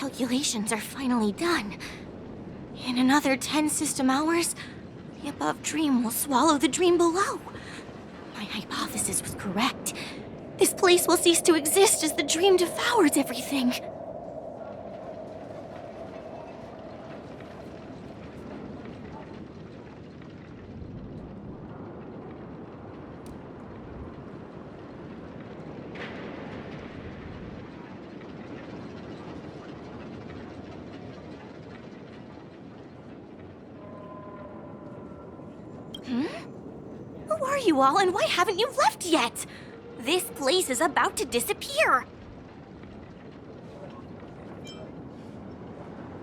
calculations are finally done. In another 10 system hours, the above dream will swallow the dream below. My hypothesis was correct. This place will cease to exist as the dream devours everything. Who are you all, and why haven't you left yet? This place is about to disappear.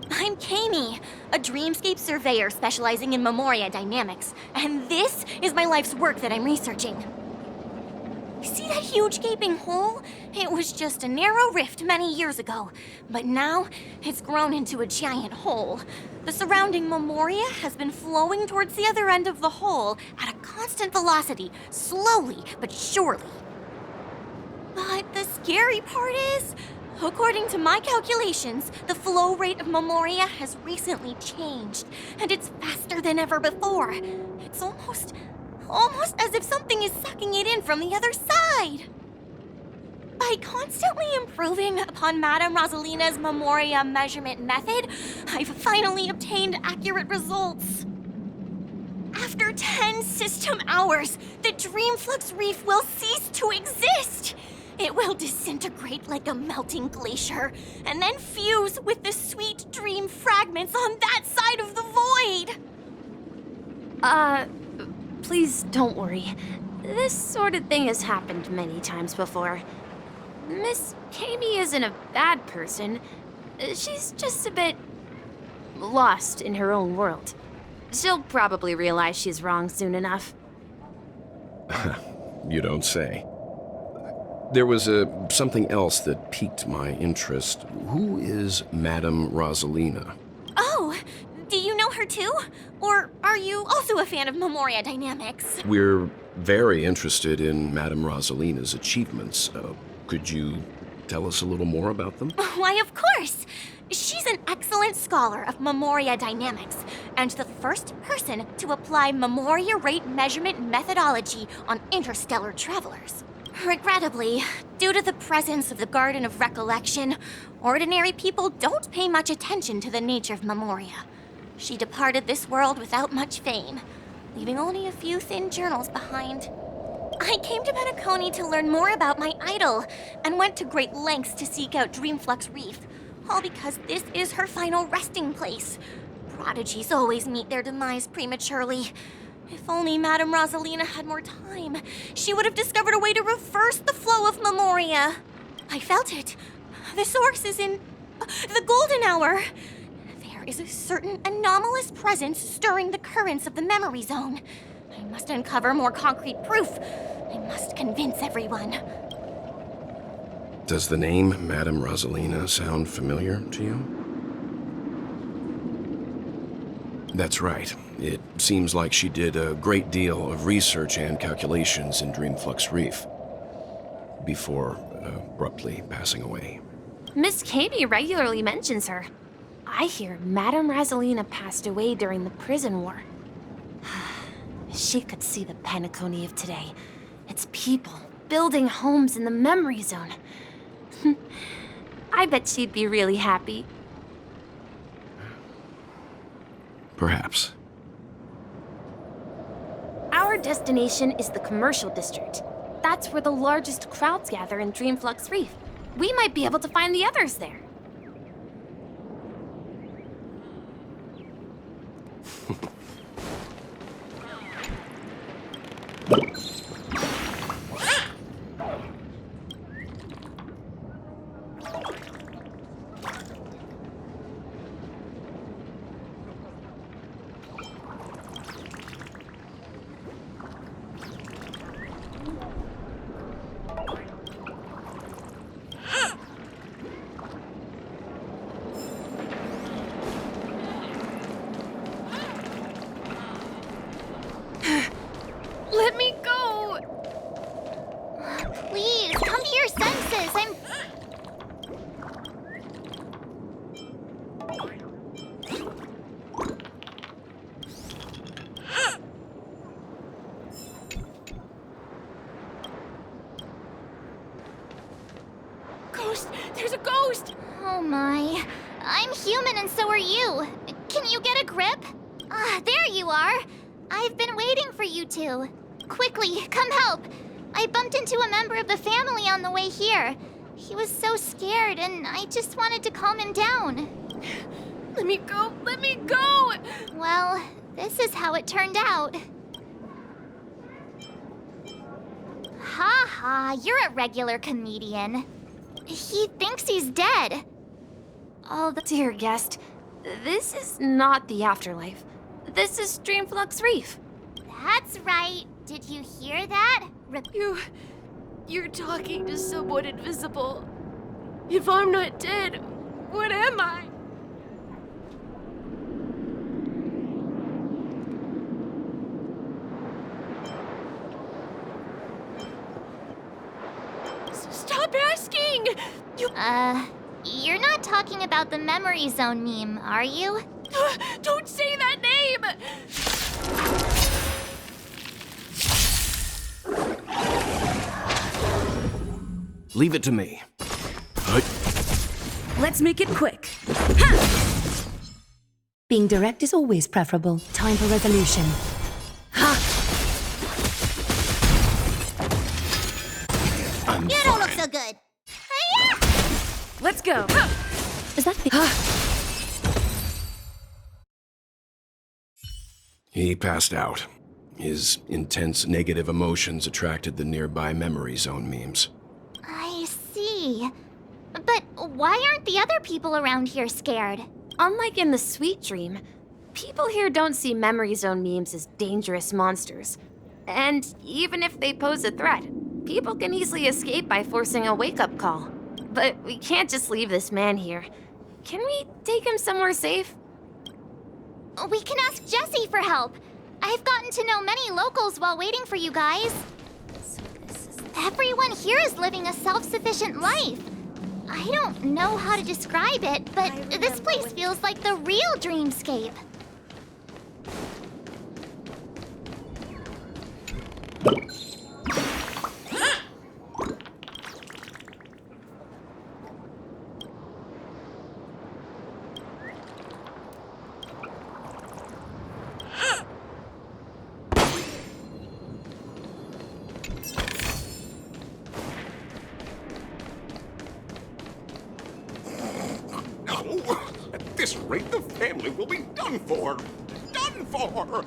I'm Kami, a dreamscape surveyor specializing in Memoria dynamics, and this is my life's work that I'm researching. See that huge gaping hole? It was just a narrow rift many years ago, but now it's grown into a giant hole. The surrounding Memoria has been flowing towards the other end of the hole at a constant velocity, slowly but surely. But the scary part is, according to my calculations, the flow rate of Memoria has recently changed, and it's faster than ever before. It's almost as if something is sucking it in from the other side. By constantly improving upon Madame Rosalina's Memoria measurement method, I've finally obtained accurate results. After 10 system hours, the Dreamflux Reef will cease to exist. It will disintegrate like a melting glacier, and then fuse with the sweet dream fragments on that side of the void. Please don't worry. This sort of thing has happened many times before. Miss Kami isn't a bad person. She's just a bit lost in her own world. She'll probably realize she's wrong soon enough. You don't say. There was something else that piqued my interest. Who is Madame Rosalina? Oh, do you know her too? Or are you also a fan of Memoria dynamics? We're very interested in Madame Rosalina's achievements. Could you tell us a little more about them? Why, of course! She's an excellent scholar of Memoria dynamics, and the first person to apply Memoria rate measurement methodology on interstellar travelers. Regrettably, due to the presence of the Garden of Recollection, ordinary people don't pay much attention to the nature of Memoria. She departed this world without much fame, leaving only a few thin journals behind. I came to Penacony to learn more about my idol, and went to great lengths to seek out Dreamflux Reef, all because this is her final resting place. Prodigies always meet their demise prematurely. If only Madame Rosalina had more time, she would have discovered a way to reverse the flow of Memoria. I felt it. The source is in the golden hour. There is a certain anomalous presence stirring the currents of the memory zone. I must uncover more concrete proof. I must convince everyone. Does the name Madame Rosalina sound familiar to you? That's right. It seems like she did a great deal of research and calculations in Dreamflux Reef before abruptly passing away. Miss Kami regularly mentions her. I hear Madame Rosalina passed away during the prison war. She could see the Penacony of today. Its people building homes in the memory zone. I bet she'd be really happy. Perhaps. Our destination is the commercial district. That's where the largest crowds gather in Dreamflux Reef. We might be able to find the others there. ghost! There's a ghost! Oh my. I'm human and so are you. Can you get a grip? Ah, there you are. I've been waiting for you two. Quickly, come help. I bumped into a member of the family on the way here. He was so scared and I just wanted to calm him down. Let me go! Let me go! Well, this is how it turned out. Ha ha, you're a regular comedian. He thinks he's dead. Oh, dear guest. This is not the afterlife. This is Dreamflux Reef. That's right. Did you hear that? You're talking to someone invisible. If I'm not dead, what am I? Stop asking! You're not talking about the memory zone meme, are you? Don't say that name! Leave it to me. Let's make it quick. Being direct is always preferable. Time for resolution. You don't look so good. Let's go! Is that the... He passed out. His intense negative emotions attracted the nearby memory zone memes. I see. But why aren't the other people around here scared? Unlike in the Sweet Dream, people here don't see memory zone memes as dangerous monsters. And even if they pose a threat, people can easily escape by forcing a wake-up call. But we can't just leave this man here. Can we take him somewhere safe? We can ask Jessie for help. I've gotten to know many locals while waiting for you guys. Everyone here is living a self-sufficient life. I don't know how to describe it, but this place feels like the real dreamscape. At this rate, the family will be done for. Done for!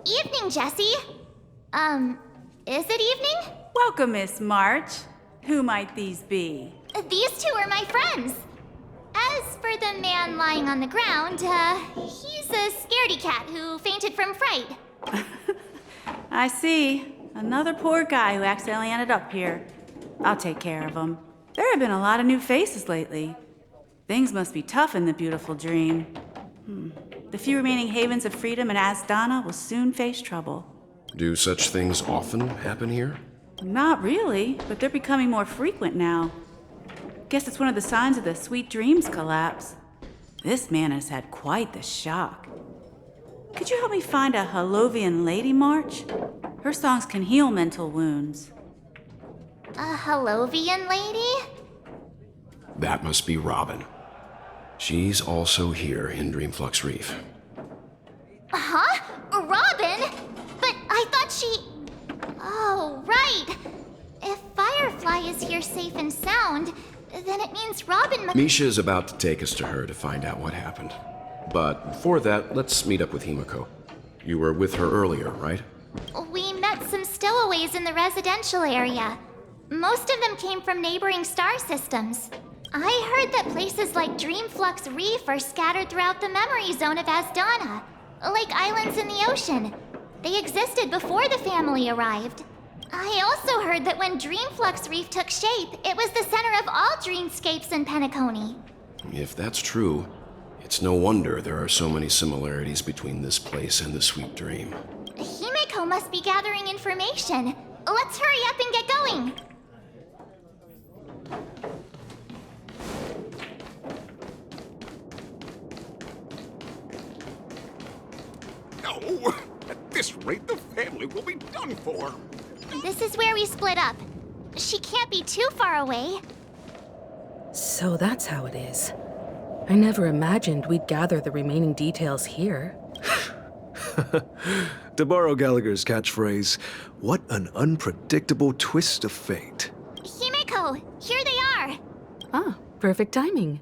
Evening, Jessie. Is it evening? Welcome, Miss March. Who might these be? These two are my friends. As for the man lying on the ground, he's a scaredy cat who fainted from fright. I see. Another poor guy who accidentally ended up here. I'll take care of him. There have been a lot of new faces lately. Things must be tough in the beautiful dream. The few remaining havens of freedom in Asdana will soon face trouble. Do such things often happen here? Not really, but they're becoming more frequent now. Guess it's one of the signs of the Sweet Dreams collapse. This man has had quite the shock. Could you help me find a Halovian lady, March? Her songs can heal mental wounds. A Halovian lady? That must be Robin. She's also here in Dreamflux Reef. Huh? Robin? But I thought she... Oh, right. If Firefly is here safe and sound, then it means Robin must... Misha's about to take us to her to find out what happened. But before that, let's meet up with Himiko. You were with her earlier, right? We met some stowaways in the residential area. Most of them came from neighboring star systems. I heard that places like Dreamflux Reef are scattered throughout the memory zone of Asdana, like islands in the ocean. They existed before the family arrived. I also heard that when Dreamflux Reef took shape, it was the center of all dreamscapes in Penacony. If that's true, it's no wonder there are so many similarities between this place and the Sweet Dream. Himiko must be gathering information. Let's hurry up and get going. No! At this rate, the family will be done for. This is where we split up. She can't be too far away. So that's how it is. I never imagined we'd gather the remaining details here. To borrow Gallagher's catchphrase, what an unpredictable twist of fate. Himeko, here they are. Ah, perfect timing.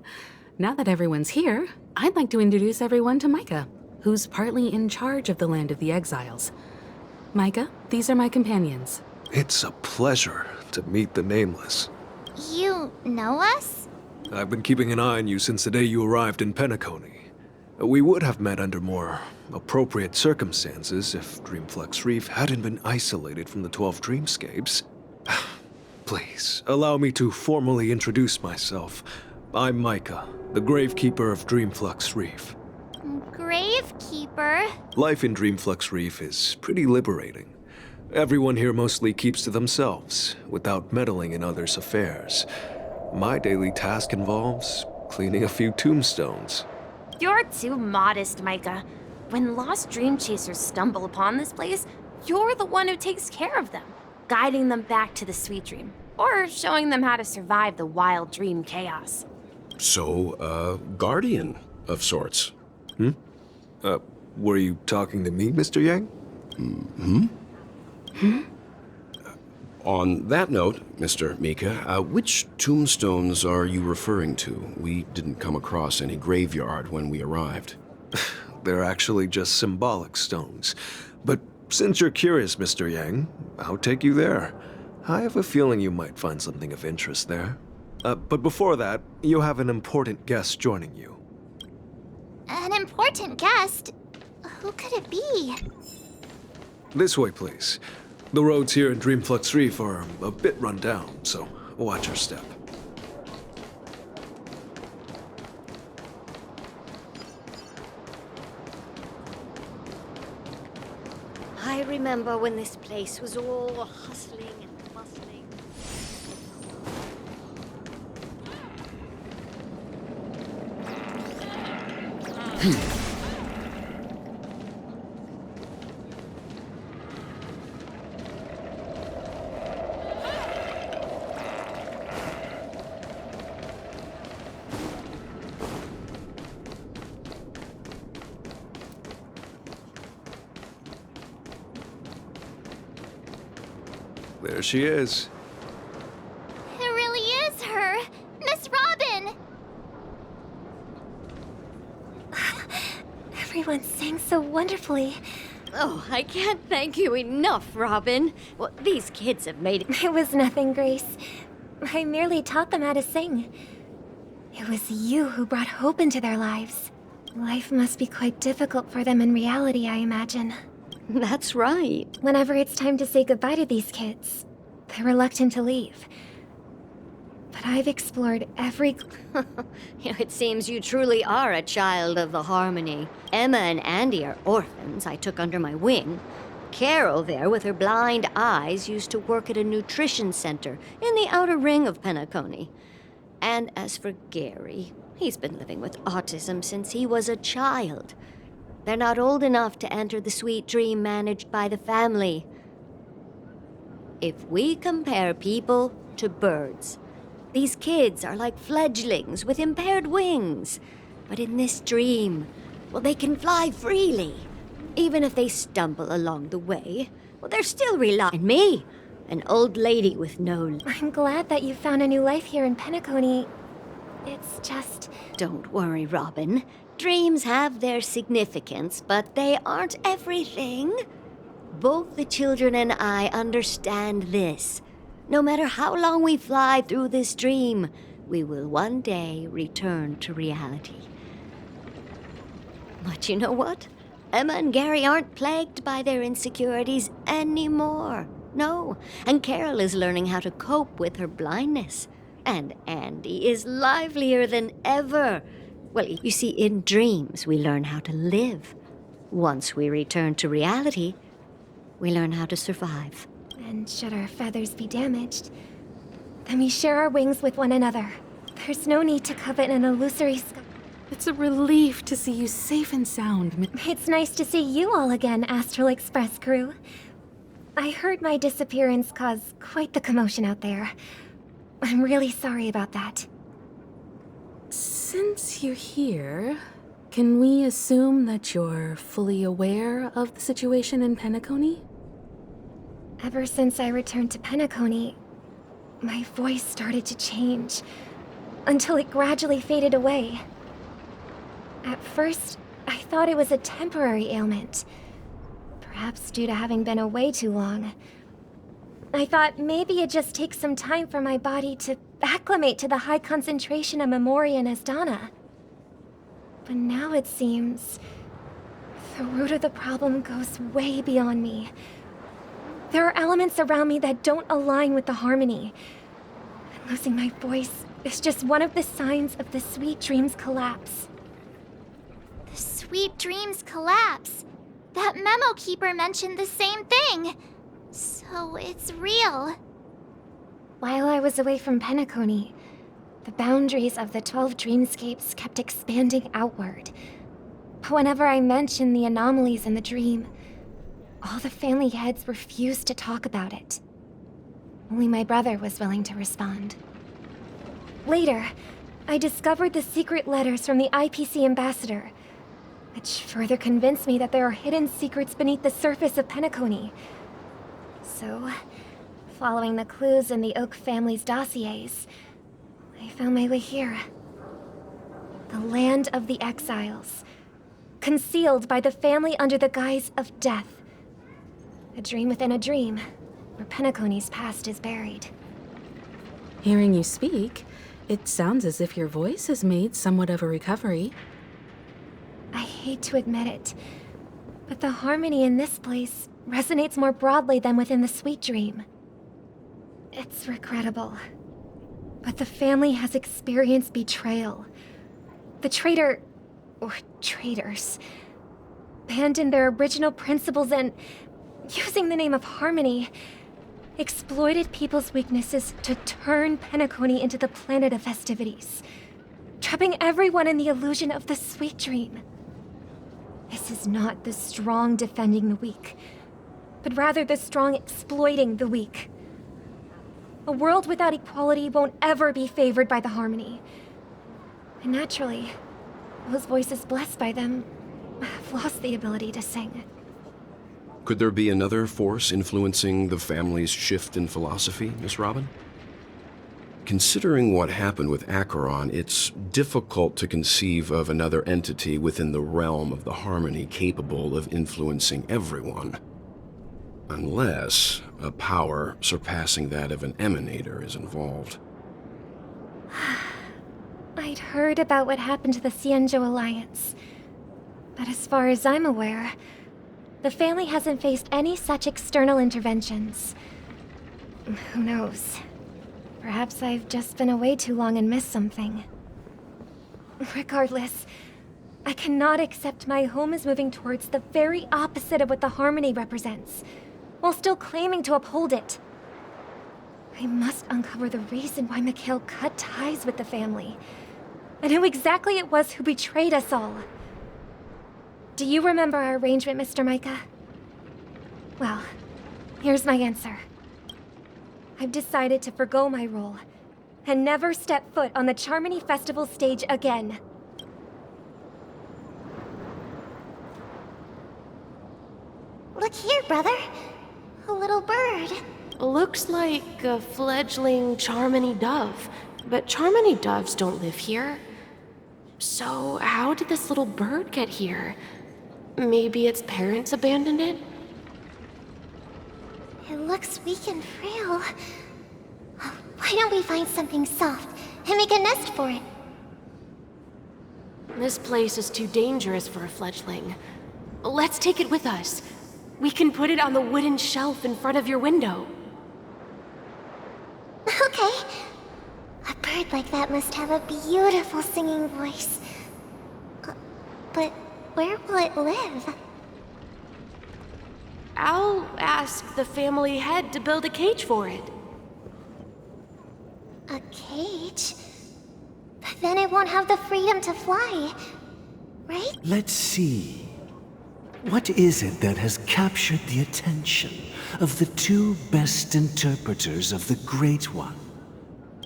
Now that everyone's here, I'd like to introduce everyone to Micah, who's partly in charge of the Land of the Exiles. Micah, these are my companions. It's a pleasure to meet the Nameless. You know us? I've been keeping an eye on you since the day you arrived in Penacony. We would have met under more appropriate circumstances if Dreamflux Reef hadn't been isolated from the 12 Dreamscapes. Please, allow me to formally introduce myself. I'm Micah, the Gravekeeper of Dreamflux Reef. Gravekeeper? Life in Dreamflux Reef is pretty liberating. Everyone here mostly keeps to themselves, without meddling in others' affairs. My daily task involves cleaning a few tombstones. You're too modest, Micah. When lost dream chasers stumble upon this place, you're the one who takes care of them, guiding them back to the sweet dream, or showing them how to survive the wild dream chaos. So, guardian of sorts. Were you talking to me, Mr. Yang? On that note, Mr. Mika, which tombstones are you referring to? We didn't come across any graveyard when we arrived. They're actually just symbolic stones. But since you're curious, Mr. Yang, I'll take you there. I have a feeling you might find something of interest there. But before that, you have an important guest joining you. An important guest? Who could it be? This way, please. The roads here in Dreamflux Reef are a bit run down, so watch your step. I remember when this place was all hustling and bustling. There she is. It really is her! Miss Robin! Everyone sang so wonderfully. Oh, I can't thank you enough, Robin. Well, these kids have made it. It was nothing, Grace. I merely taught them how to sing. It was you who brought hope into their lives. Life must be quite difficult for them in reality, I imagine. That's right. Whenever it's time to say goodbye to these kids, they're reluctant to leave. But I've explored every... It seems you truly are a child of the Harmony. Emma and Andy are orphans I took under my wing. Carol there, with her blind eyes, used to work at a nutrition center in the outer ring of Penacony. And as for Gary, he's been living with autism since he was a child. They're not old enough to enter the sweet dream managed by the family. If we compare people to birds, these kids are like fledglings with impaired wings. But in this dream, well, they can fly freely. Even if they stumble along the way, well, they're still relying on me, an old lady with no... I'm glad that you found a new life here in Penacony. It's just... Don't worry, Robin. Dreams have their significance, but they aren't everything. Both the children and I understand this. No matter how long we fly through this dream, we will one day return to reality. But you know what? Emma and Gary aren't plagued by their insecurities anymore. No, and Carol is learning how to cope with her blindness. And Andy is livelier than ever. Well, you see, in dreams, we learn how to live. Once we return to reality, we learn how to survive. And should our feathers be damaged, then we share our wings with one another. There's no need to covet an illusory sky. It's a relief to see you safe and sound. It's nice to see you all again, Astral Express crew. I heard my disappearance caused quite the commotion out there. I'm really sorry about that. Since you're here, can we assume that you're fully aware of the situation in Penacony? Ever since I returned to Penacony, my voice started to change, until it gradually faded away. At first, I thought it was a temporary ailment, perhaps due to having been away too long. I thought maybe it just takes some time for my body to acclimate to the high concentration of Memoria and Asdana. But now it seems the root of the problem goes way beyond me. There are elements around me that don't align with the harmony. And losing my voice is just one of the signs of the Sweet Dreams collapse. The Sweet Dreams collapse. That memo keeper mentioned the same thing. So it's real. While I was away from Penacony, the boundaries of the 12 dreamscapes kept expanding outward. But whenever I mentioned the anomalies in the dream, all the family heads refused to talk about it. Only my brother was willing to respond. Later, I discovered the secret letters from the IPC ambassador, which further convinced me that there are hidden secrets beneath the surface of Penacony. So, following the clues in the Oak family's dossiers, I found my way here. The land of the exiles, concealed by the family under the guise of death. A dream within a dream, where Penacony's past is buried. Hearing you speak, it sounds as if your voice has made somewhat of a recovery. I hate to admit it, but the harmony in this place resonates more broadly than within the Sweet Dream. It's regrettable, but the family has experienced betrayal. The traitor, or traitors, abandoned their original principles and, using the name of harmony, exploited people's weaknesses to turn Penacony into the planet of festivities, trapping everyone in the illusion of the Sweet Dream. This is not the strong defending the weak, but rather the strong exploiting the weak. A world without equality won't ever be favored by the harmony. And naturally, those voices blessed by them have lost the ability to sing. Could there be another force influencing the family's shift in philosophy, Miss Robin? Considering what happened with Acheron, it's difficult to conceive of another entity within the realm of the harmony capable of influencing everyone. Unless a power surpassing that of an emanator is involved. I'd heard about what happened to the Cienjo Alliance, but as far as I'm aware, the family hasn't faced any such external interventions. Who knows? Perhaps I've just been away too long and missed something. Regardless, I cannot accept my home is moving towards the very opposite of what the harmony represents, while still claiming to uphold it. I must uncover the reason why Mikhail cut ties with the family, and who exactly it was who betrayed us all. Do you remember our arrangement, Mr. Micah? Well, here's my answer. I've decided to forgo my role, and never step foot on the Charmony Festival stage again. Look here, brother. A little bird. Looks like a fledgling Charmony dove, but Charmony doves don't live here. So how did this little bird get here? Maybe its parents abandoned it? It looks weak and frail. Why don't we find something soft and make a nest for it? This place is too dangerous for a fledgling. Let's take it with us. We can put it on the wooden shelf in front of your window. Okay. A bird like that must have a beautiful singing voice. But where will it live? I'll ask the family head to build a cage for it. A cage? But then it won't have the freedom to fly, right? Let's see. What is it that has captured the attention of the two best interpreters of the Great One?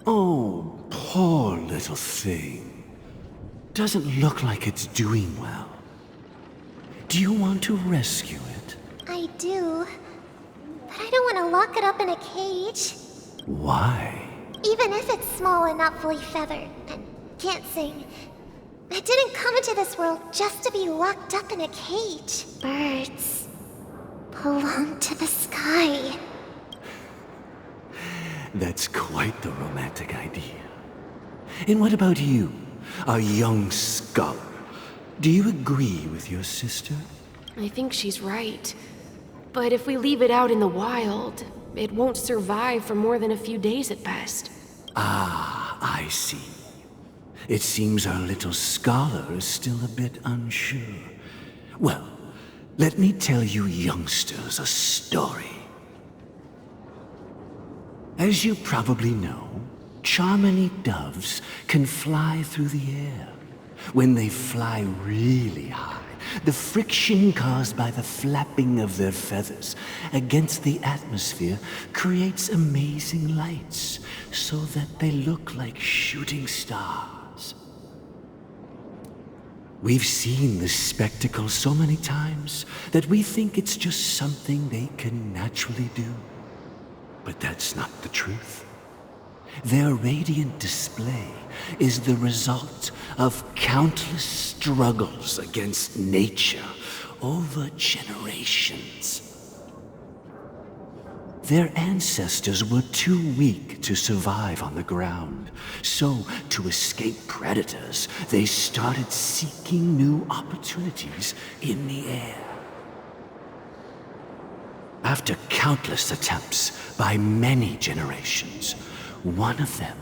Oh, poor little thing. Doesn't look like it's doing well. Do you want to rescue it? I do. But I don't want to lock it up in a cage. Why? Even if it's small and not fully feathered and can't sing. I didn't come into this world just to be locked up in a cage. Birds belong to the sky. That's quite the romantic idea. And what about you, a young scholar? Do you agree with your sister? I think she's right. But if we leave it out in the wild, it won't survive for more than a few days at best. Ah, I see. It seems our little scholar is still a bit unsure. Well, let me tell you youngsters a story. As you probably know, Charmony doves can fly through the air. When they fly really high, the friction caused by the flapping of their feathers against the atmosphere creates amazing lights, so that they look like shooting stars. We've seen this spectacle so many times that we think it's just something they can naturally do. But that's not the truth. Their radiant display is the result of countless struggles against nature over generations. Their ancestors were too weak to survive on the ground, so to escape predators, they started seeking new opportunities in the air. After countless attempts by many generations, one of them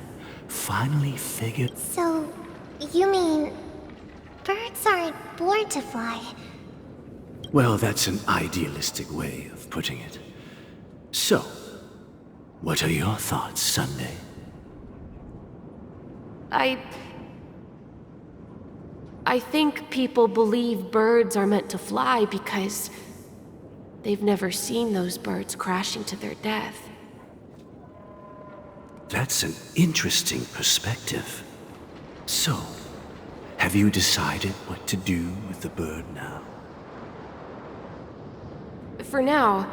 finally figured... So, you mean birds aren't born to fly? Well, that's an idealistic way of putting it. So, what are your thoughts, Sunday? I think people believe birds are meant to fly because they've never seen those birds crashing to their death. That's an interesting perspective. So, have you decided what to do with the bird now? For now,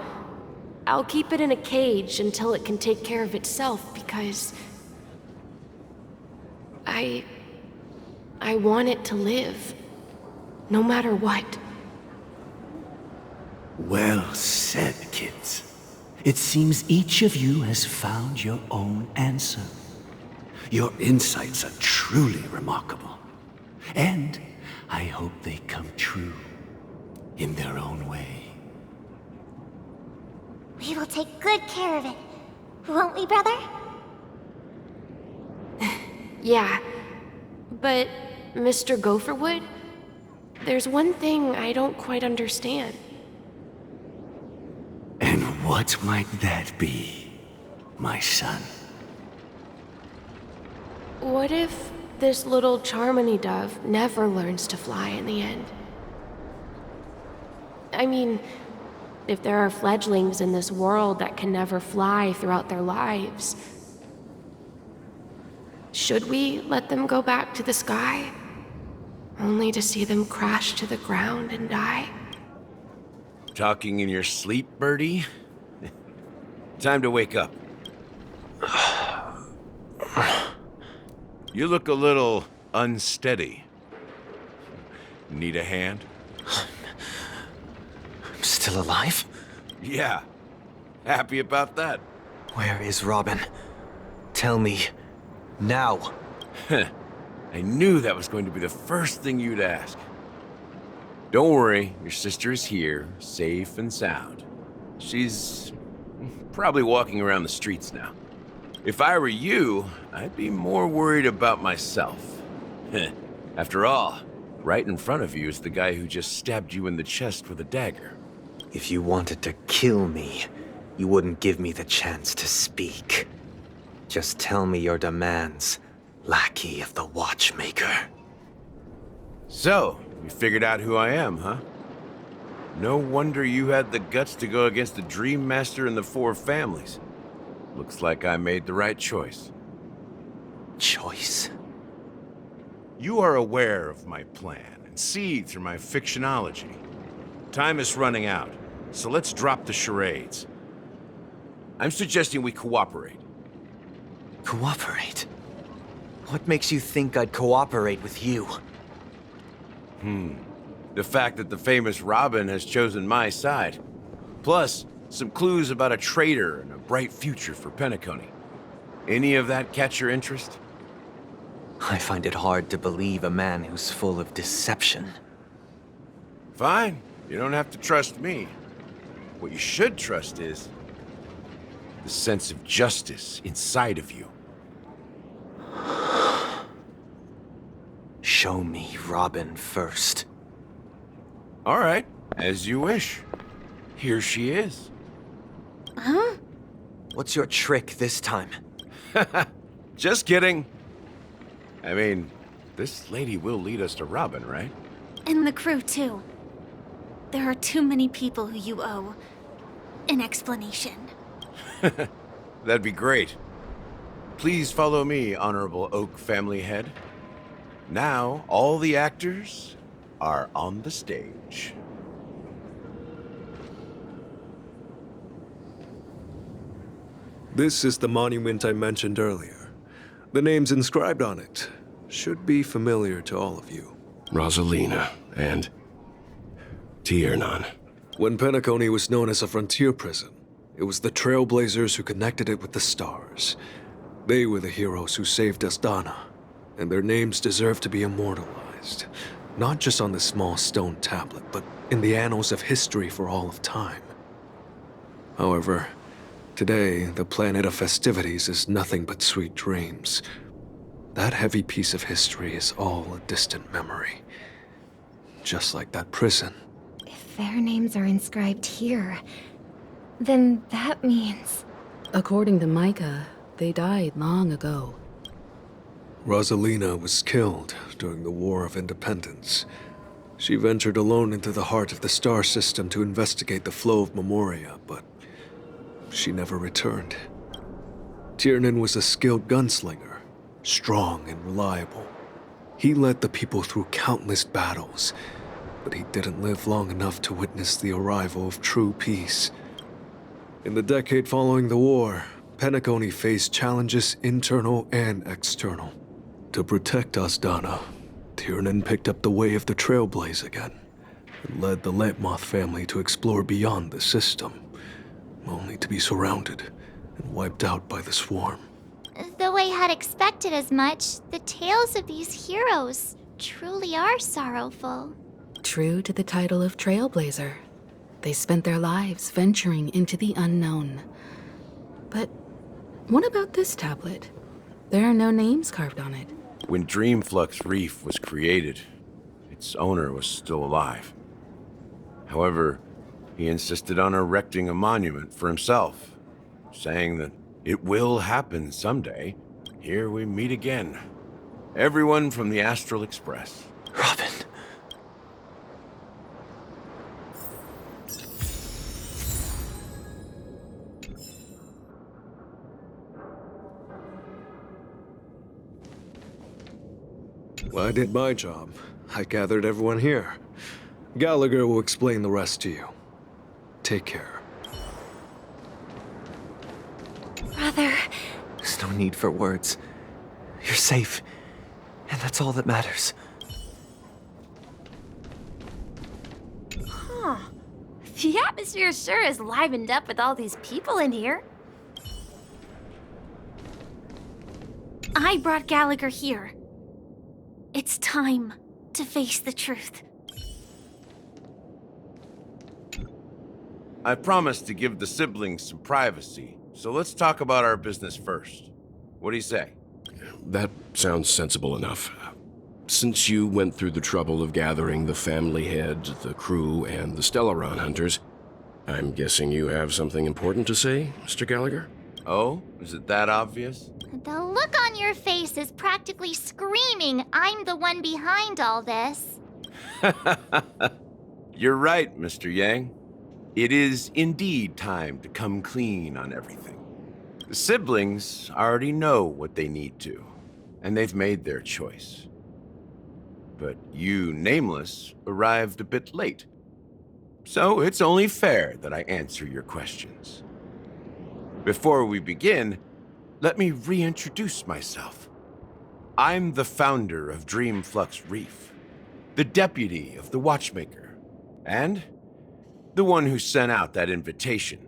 I'll keep it in a cage until it can take care of itself because I want it to live, no matter what. Well said, kids. It seems each of you has found your own answer. Your insights are truly remarkable. And I hope they come true in their own way. We will take good care of it, won't we, brother? Yeah, but Mr. Gopherwood, there's one thing I don't quite understand. And what might that be, my son? What if this little Charmony dove never learns to fly in the end? I mean, if there are fledglings in this world that can never fly throughout their lives, should we let them go back to the sky, only to see them crash to the ground and die? Talking in your sleep, Birdie? Time to wake up. You look a little unsteady. Need a hand? I'm still alive? Yeah. Happy about that? Where is Robin? Tell me. Now. I knew that was going to be the first thing you'd ask. Don't worry, your sister is here, safe and sound. She's probably walking around the streets now. If I were you, I'd be more worried about myself. After all, right in front of you is the guy who just stabbed you in the chest with a dagger. If you wanted to kill me, you wouldn't give me the chance to speak. Just tell me your demands, lackey of the Watchmaker. So, you figured out who I am, huh? No wonder you had the guts to go against the Dream Master and the Four Families. Looks like I made the right choice. Choice? You are aware of my plan and see through my fictionology. Time is running out, so let's drop the charades. I'm suggesting we cooperate. Cooperate? What makes you think I'd cooperate with you? The fact that the famous Robin has chosen my side. Plus, some clues about a traitor and a bright future for Penacony. Any of that catch your interest? I find it hard to believe a man who's full of deception. Fine. You don't have to trust me. What you should trust is the sense of justice inside of you. Show me Robin first. All right, as you wish. Here she is. Huh? What's your trick this time? Just kidding. I mean, this lady will lead us to Robin, right? And the crew, too. There are too many people who you owe an explanation. That'd be great. Please follow me, Honorable Oak Family Head. Now, all the actors are on the stage. This is the monument I mentioned earlier. The names inscribed on it should be familiar to all of you. Rosalina and Tiernan. When Penacony was known as a frontier prison, it was the Trailblazers who connected it with the stars. They were the heroes who saved Astana, and their names deserve to be immortalized, not just on this small stone tablet, but in the annals of history for all of time. However, today, the planet of festivities is nothing but sweet dreams. That heavy piece of history is all a distant memory. Just like that prison. If their names are inscribed here, then that means... According to Micah, they died long ago. Rosalina was killed during the War of Independence. She ventured alone into the heart of the star system to investigate the flow of Memoria, but she never returned. Tiernan was a skilled gunslinger, strong and reliable. He led the people through countless battles, but he didn't live long enough to witness the arrival of true peace. In the decade following the war, Penacony faced challenges internal and external. To protect Astana, Tiernan picked up the way of the Trailblaze again, and led the Letmoth family to explore beyond the system, only to be surrounded and wiped out by the swarm. Though I had expected as much, the tales of these heroes truly are sorrowful. True to the title of Trailblazer, they spent their lives venturing into the unknown. But what about this tablet? There are no names carved on it. When Dreamflux Reef was created, its owner was still alive. However, he insisted on erecting a monument for himself, saying that it will happen someday. Here we meet again. Everyone from the Astral Express. Robin. Well, I did my job. I gathered everyone here. Gallagher will explain the rest to you. Take care. Brother... There's no need for words. You're safe, and that's all that matters. Huh. The atmosphere sure is livened up with all these people in here. I brought Gallagher here. It's time to face the truth. I promised to give the siblings some privacy, so let's talk about our business first. What do you say? That sounds sensible enough. Since you went through the trouble of gathering the family head, the crew, and the Stellaron hunters, I'm guessing you have something important to say, Mr. Gallagher? Oh, is it that obvious? The look on your face is practically screaming, I'm the one behind all this. You're right, Mr. Yang. It is indeed time to come clean on everything. The siblings already know what they need to, and they've made their choice. But you, Nameless, arrived a bit late. So it's only fair that I answer your questions. Before we begin, let me reintroduce myself. I'm the founder of Dreamflux Reef, the deputy of the Watchmaker, and the one who sent out that invitation.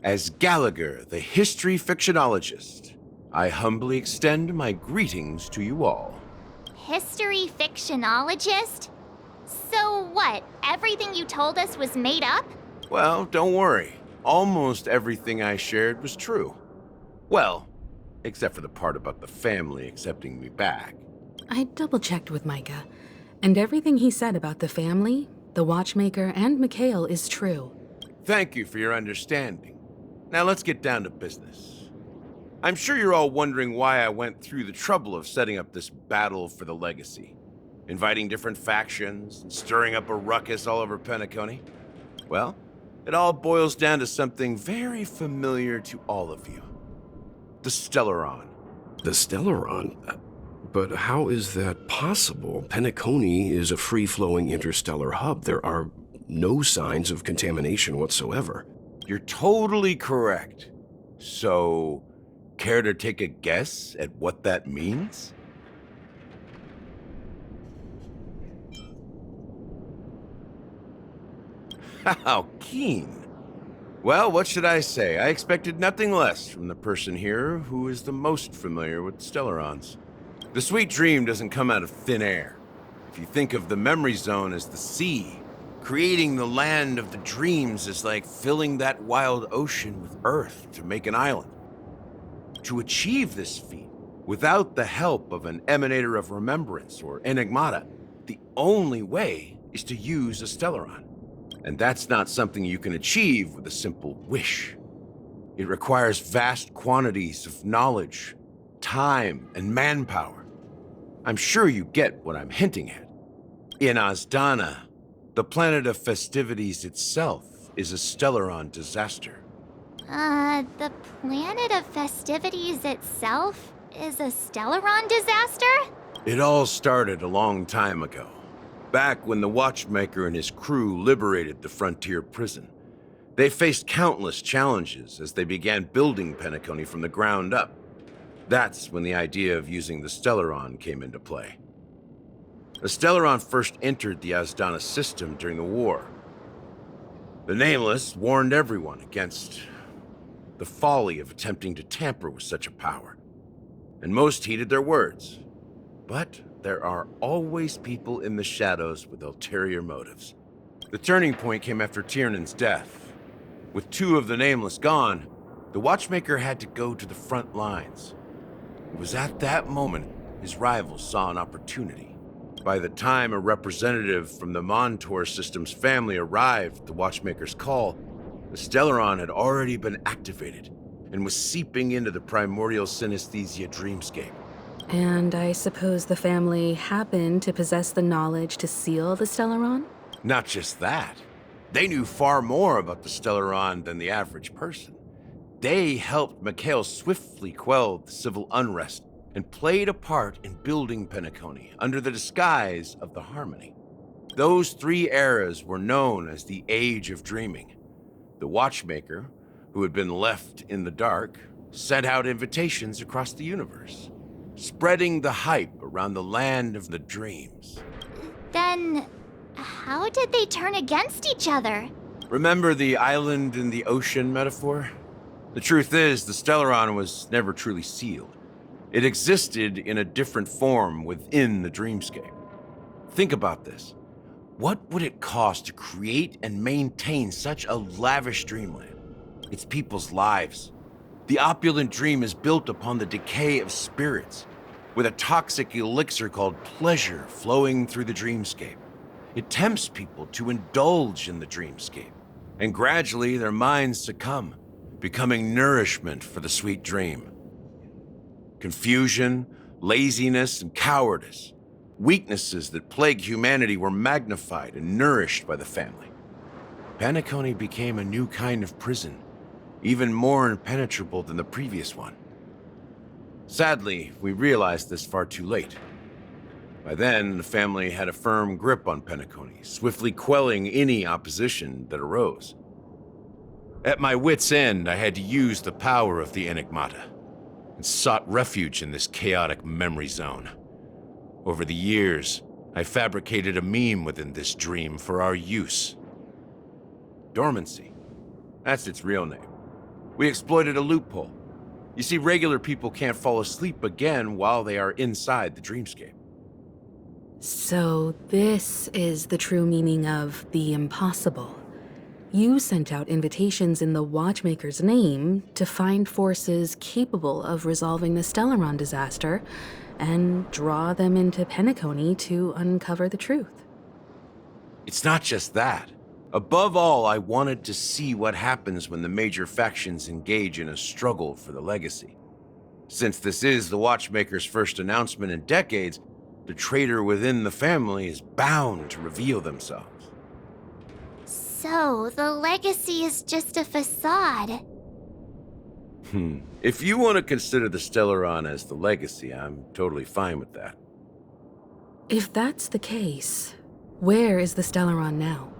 As Gallagher, the history fictionologist, I humbly extend my greetings to you all. History fictionologist? So what, everything you told us was made up? Well, don't worry. Almost everything I shared was true. Well, except for the part about the family accepting me back. I double-checked with Micah, and everything he said about the family, the Watchmaker, and Mikhail is true. Thank you for your understanding. Now let's get down to business. I'm sure you're all wondering why I went through the trouble of setting up this battle for the legacy, inviting different factions, and stirring up a ruckus all over Penacony. Well, it all boils down to something very familiar to all of you. The Stellaron. The Stellaron? But how is that possible? Penacony is a free-flowing interstellar hub. There are no signs of contamination whatsoever. You're totally correct. So, care to take a guess at what that means? How keen. Well, what should I say? I expected nothing less from the person here who is the most familiar with Stellarons. The sweet dream doesn't come out of thin air. If you think of the memory zone as the sea, creating the land of the dreams is like filling that wild ocean with earth to make an island. To achieve this feat, without the help of an emanator of remembrance or enigmata, the only way is to use a Stellaron. And that's not something you can achieve with a simple wish. It requires vast quantities of knowledge, time, and manpower. I'm sure you get what I'm hinting at. In Azdana, the planet of festivities itself is a Stellaron disaster. The planet of festivities itself is a Stellaron disaster? It all started a long time ago, back when the Watchmaker and his crew liberated the frontier prison. They faced countless challenges as they began building Penacony from the ground up. That's when the idea of using the Stellaron came into play. The Stellaron first entered the Azdana system during the war. The Nameless warned everyone against the folly of attempting to tamper with such a power, and most heeded their words. But there are always people in the shadows with ulterior motives. The turning point came after Tiernan's death. With two of the Nameless gone, the Watchmaker had to go to the front lines. It was at that moment his rivals saw an opportunity. By the time a representative from the Montour System's family arrived at the Watchmaker's call, the Stellaron had already been activated and was seeping into the primordial synesthesia dreamscape. And I suppose the family happened to possess the knowledge to seal the Stellaron? Not just that. They knew far more about the Stellaron than the average person. They helped Mikhail swiftly quell the civil unrest and played a part in building Penacony under the disguise of the Harmony. Those 3 eras were known as the Age of Dreaming. The Watchmaker, who had been left in the dark, sent out invitations across the universe, spreading the hype around the land of the dreams. Then, how did they turn against each other? Remember the island in the ocean metaphor? The truth is, the Stellaron was never truly sealed. It existed in a different form within the dreamscape. Think about this. What would it cost to create and maintain such a lavish dreamland? It's people's lives. The opulent dream is built upon the decay of spirits, with a toxic elixir called pleasure flowing through the dreamscape. It tempts people to indulge in the dreamscape, and gradually their minds succumb, becoming nourishment for the sweet dream. Confusion, laziness, and cowardice, weaknesses that plague humanity, were magnified and nourished by the family. Penacony became a new kind of prison, even more impenetrable than the previous one. Sadly, we realized this far too late. By then, the family had a firm grip on Penacony, swiftly quelling any opposition that arose. At my wit's end, I had to use the power of the Enigmata, and sought refuge in this chaotic memory zone. Over the years, I fabricated a meme within this dream for our use. Dormancy. That's its real name. We exploited a loophole. You see, regular people can't fall asleep again while they are inside the dreamscape. So this is the true meaning of the impossible. You sent out invitations in the Watchmaker's name to find forces capable of resolving the Stellaron disaster and draw them into Penacony to uncover the truth. It's not just that. Above all, I wanted to see what happens when the major factions engage in a struggle for the legacy. Since this is the Watchmaker's first announcement in decades, the traitor within the family is bound to reveal themselves. So, the legacy is just a facade. If you want to consider the Stellaron as the legacy, I'm totally fine with that. If that's the case, where is the Stellaron now?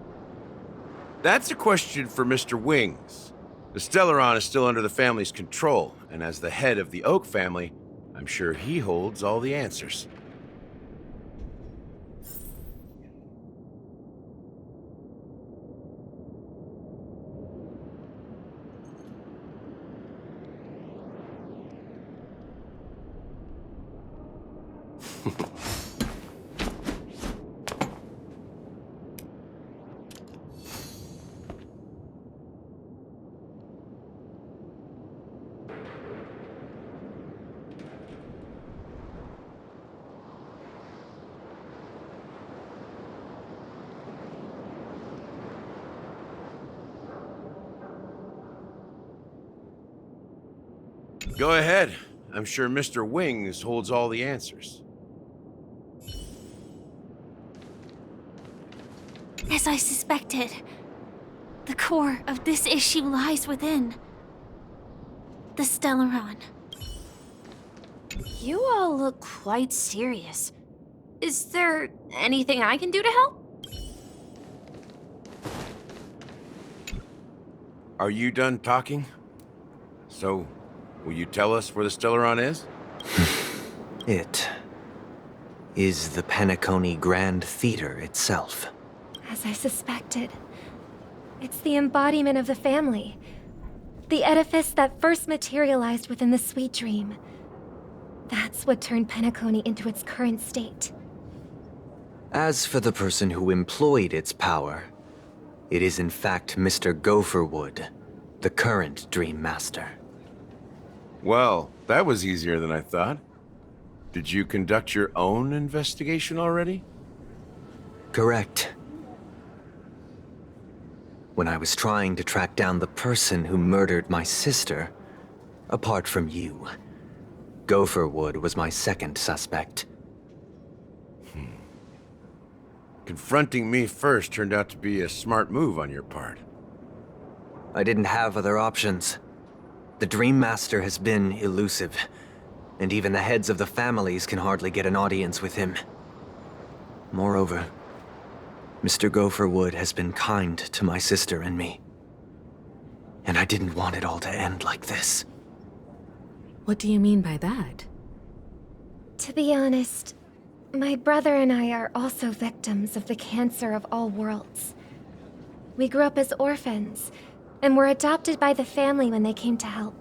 That's a question for Mr. Wings. The Stellaron is still under the family's control, and as the head of the Oak family, I'm sure he holds all the answers. Go ahead. I'm sure Mr. Wings holds all the answers. As I suspected, the core of this issue lies within the Stellaron. You all look quite serious. Is there anything I can do to help? Are you done talking? So, will you tell us where the Stellaron is? It is the Penacony Grand Theater itself. As I suspected. It's the embodiment of the family. The edifice that first materialized within the sweet dream. That's what turned Penacony into its current state. As for the person who employed its power, it is in fact Mr. Gopherwood, the current Dream Master. Well, that was easier than I thought. Did you conduct your own investigation already? Correct. When I was trying to track down the person who murdered my sister, apart from you, Gopherwood was my second suspect. Confronting me first turned out to be a smart move on your part. I didn't have other options. The Dream Master has been elusive, and even the heads of the families can hardly get an audience with him. Moreover, Mr. Gopherwood has been kind to my sister and me. And I didn't want it all to end like this. What do you mean by that? To be honest, my brother and I are also victims of the cancer of all worlds. We grew up as orphans, and were adopted by the family when they came to help.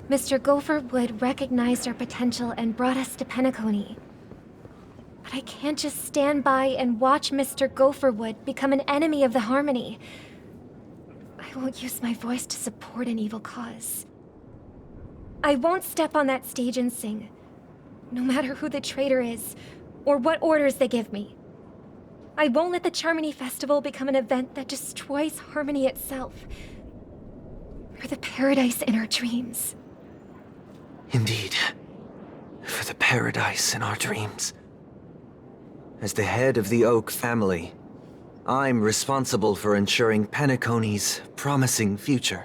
Mr. Gopherwood recognized our potential and brought us to Penacony. But I can't just stand by and watch Mr. Gopherwood become an enemy of the Harmony. I won't use my voice to support an evil cause. I won't step on that stage and sing, no matter who the traitor is, or what orders they give me. I won't let the Charmony Festival become an event that destroys Harmony itself. For the paradise in our dreams. Indeed. For the paradise in our dreams. As the head of the Oak family, I'm responsible for ensuring Penacony's promising future.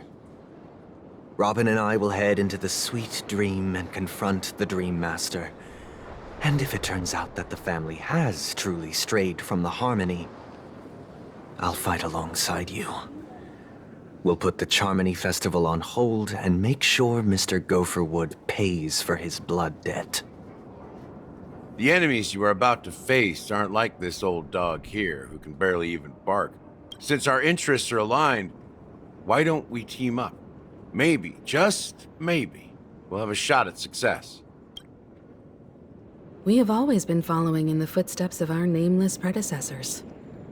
Robin and I will head into the sweet dream and confront the Dream Master. And if it turns out that the family has truly strayed from the Harmony, I'll fight alongside you. We'll put the Charmony Festival on hold and make sure Mr. Gopherwood pays for his blood debt. The enemies you are about to face aren't like this old dog here, who can barely even bark. Since our interests are aligned, why don't we team up? Maybe, just maybe, we'll have a shot at success. We have always been following in the footsteps of our nameless predecessors,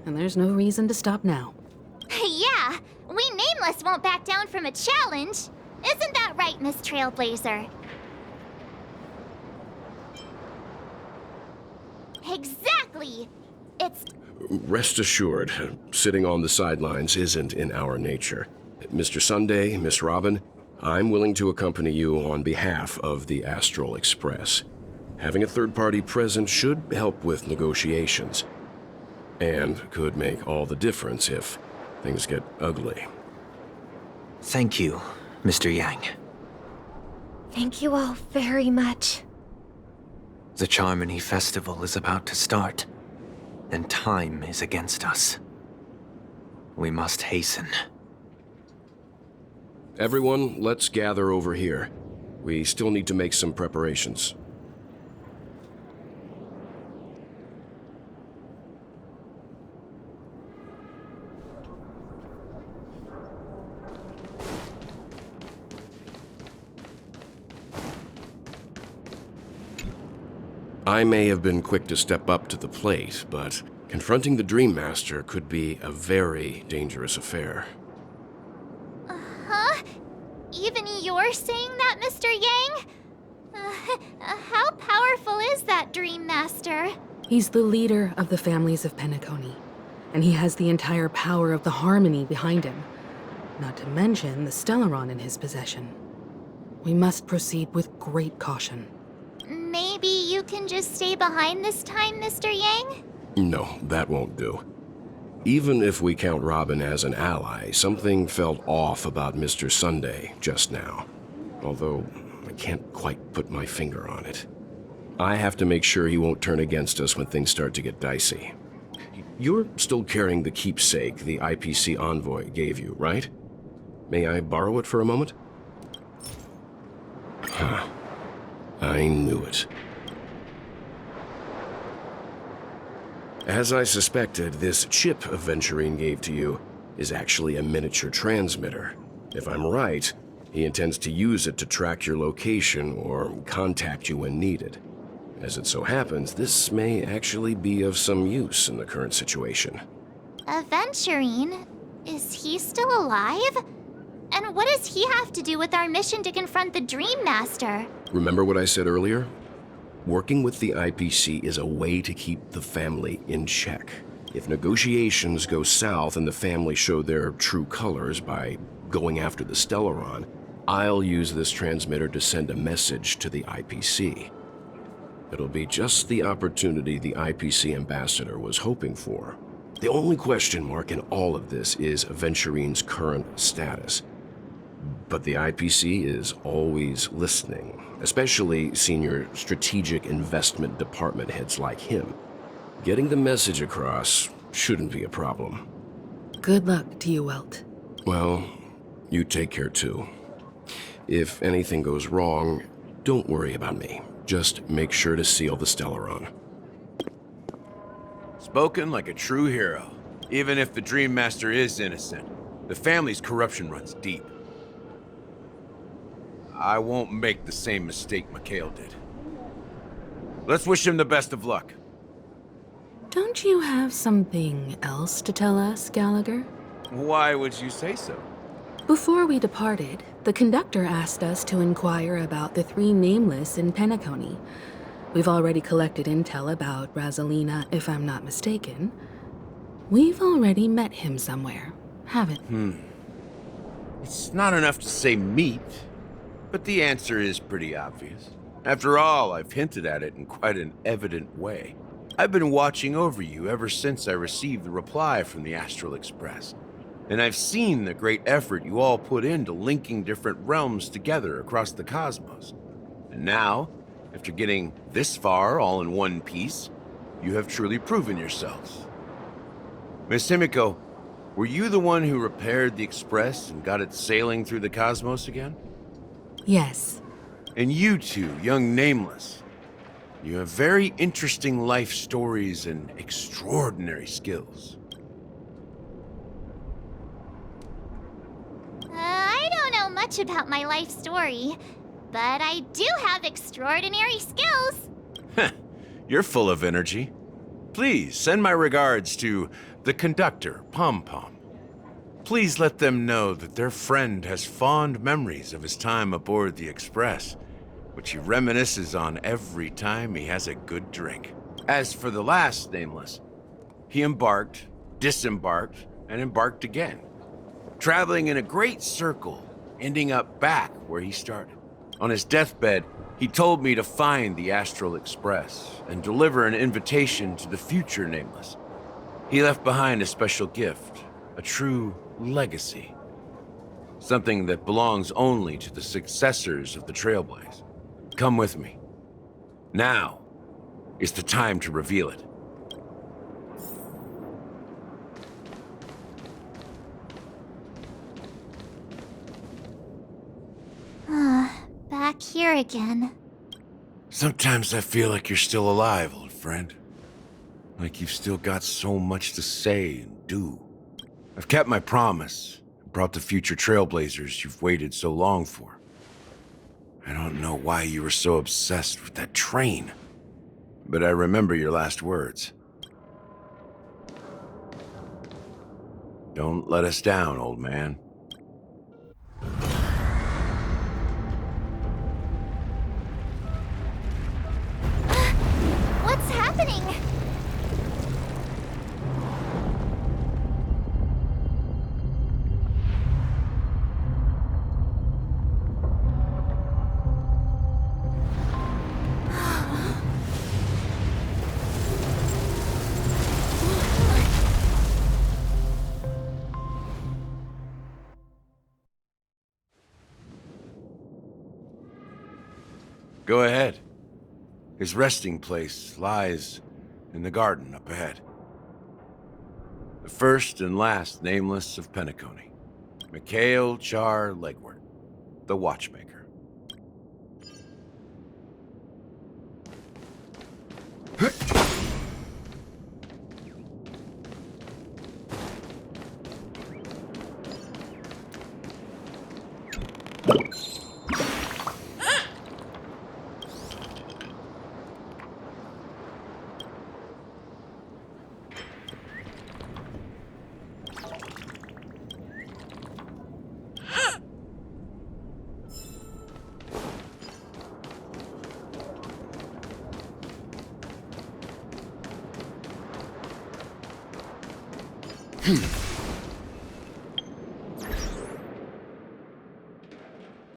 and there's no reason to stop now. Yeah, we Nameless won't back down from a challenge. Isn't that right, Miss Trailblazer? Exactly! It's... Rest assured, sitting on the sidelines isn't in our nature. Mr. Sunday, Miss Robin, I'm willing to accompany you on behalf of the Astral Express. Having a third party present should help with negotiations, and could make all the difference if things get ugly. Thank you, Mr. Yang. Thank you all very much. The Charmony Festival is about to start, and time is against us. We must hasten. Everyone, let's gather over here. We still need to make some preparations. I may have been quick to step up to the plate, but confronting the Dream Master could be a very dangerous affair. Huh? Even you're saying that, Mr. Yang? How powerful is that Dream Master? He's the leader of the families of Penacony, and he has the entire power of the Harmony behind him, not to mention the Stellaron in his possession. We must proceed with great caution. Maybe you can just stay behind this time, Mr. Yang? No, that won't do. Even if we count Robin as an ally, something felt off about Mr. Sunday just now. Although, I can't quite put my finger on it. I have to make sure he won't turn against us when things start to get dicey. You're still carrying the keepsake the IPC envoy gave you, right? May I borrow it for a moment? Huh. I knew it. As I suspected, this chip Aventurine gave to you is actually a miniature transmitter. If I'm right, he intends to use it to track your location or contact you when needed. As it so happens, this may actually be of some use in the current situation. Aventurine? Is he still alive? And what does he have to do with our mission to confront the Dream Master? Remember what I said earlier? Working with the IPC is a way to keep the family in check. If negotiations go south and the family show their true colors by going after the Stellaron, I'll use this transmitter to send a message to the IPC. It'll be just the opportunity the IPC ambassador was hoping for. The only question mark in all of this is Aventurine's current status. But the IPC is always listening, especially senior strategic investment department heads like him. Getting the message across shouldn't be a problem. Good luck to you, Welt. Well, you take care too. If anything goes wrong, don't worry about me. Just make sure to seal the Stellaron. Spoken like a true hero. Even if the Dream Master is innocent, the family's corruption runs deep. I won't make the same mistake Mikhail did. Let's wish him the best of luck. Don't you have something else to tell us, Gallagher? Why would you say so? Before we departed, the conductor asked us to inquire about the three Nameless in Penacony. We've already collected intel about Razalina, if I'm not mistaken. We've already met him somewhere, haven't we? It's not enough to say meat, but the answer is pretty obvious. After all, I've hinted at it in quite an evident way. I've been watching over you ever since I received the reply from the Astral Express. And I've seen the great effort you all put into linking different realms together across the cosmos. And now, after getting this far all in one piece, you have truly proven yourselves. Miss Himiko, were you the one who repaired the Express and got it sailing through the cosmos again? Yes. And you two, young Nameless, you have very interesting life stories and extraordinary skills. I don't know much about my life story, but I do have extraordinary skills. You're full of energy. Please send my regards to the conductor, Pom Pom. Please let them know that their friend has fond memories of his time aboard the Express, which he reminisces on every time he has a good drink. As for the last Nameless, he embarked, disembarked, and embarked again, traveling in a great circle, ending up back where he started. On his deathbed, he told me to find the Astral Express and deliver an invitation to the future Nameless. He left behind a special gift, a true legacy. Something that belongs only to the successors of the Trailblaze. Come with me. Now is the time to reveal it. Back here again. Sometimes I feel like you're still alive, old friend. Like you've still got so much to say and do. I've kept my promise and brought the future Trailblazers you've waited so long for. I don't know why you were so obsessed with that train, but I remember your last words. Don't let us down, old man. What's happening? Go ahead. His resting place lies in the garden up ahead. The first and last Nameless of Penacony. Mikhail Char Legwart, the Watchmaker.